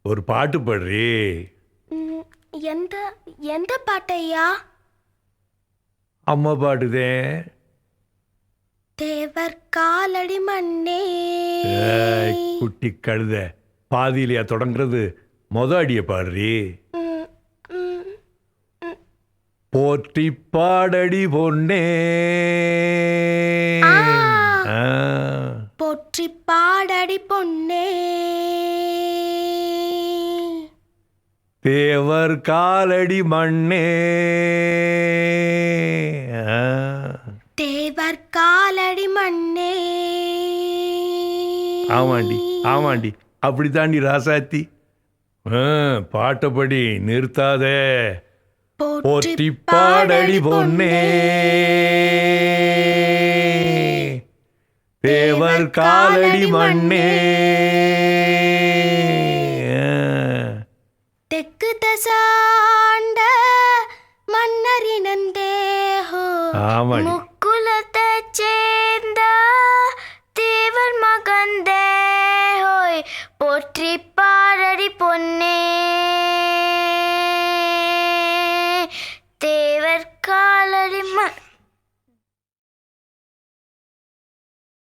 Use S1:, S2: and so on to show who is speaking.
S1: ஒரு பாட்டு பாடுறி.
S2: எந்த எந்த பாட்டையா?
S1: அம்மா பாடுதே.
S2: தேவர் காலடி மண்ணே.
S1: குட்டி கழுத, பாதியிலையா தொடங்குறது? அடிய பாடுறி. போற்றி பாடடி பொன்னே.
S2: போற்றி பாடடி பொன்னே.
S1: தேவர் காலடி மண்ணே.
S2: தேவர் காலடி மண்ணே.
S1: ஆமாண்டி ஆமாண்டி, அப்படித்தாண்டி ராசாத்தி. பாட்டப்படி நிறுத்தாதே. போற்றி பாடடி பொன்னே. தேவர் காலடி மண்ணே.
S2: தெற்கு தசாண்ட மன்னரினந்தேஹோ. முக்குலத்தை சேர்ந்த தேவர் மகந்தே.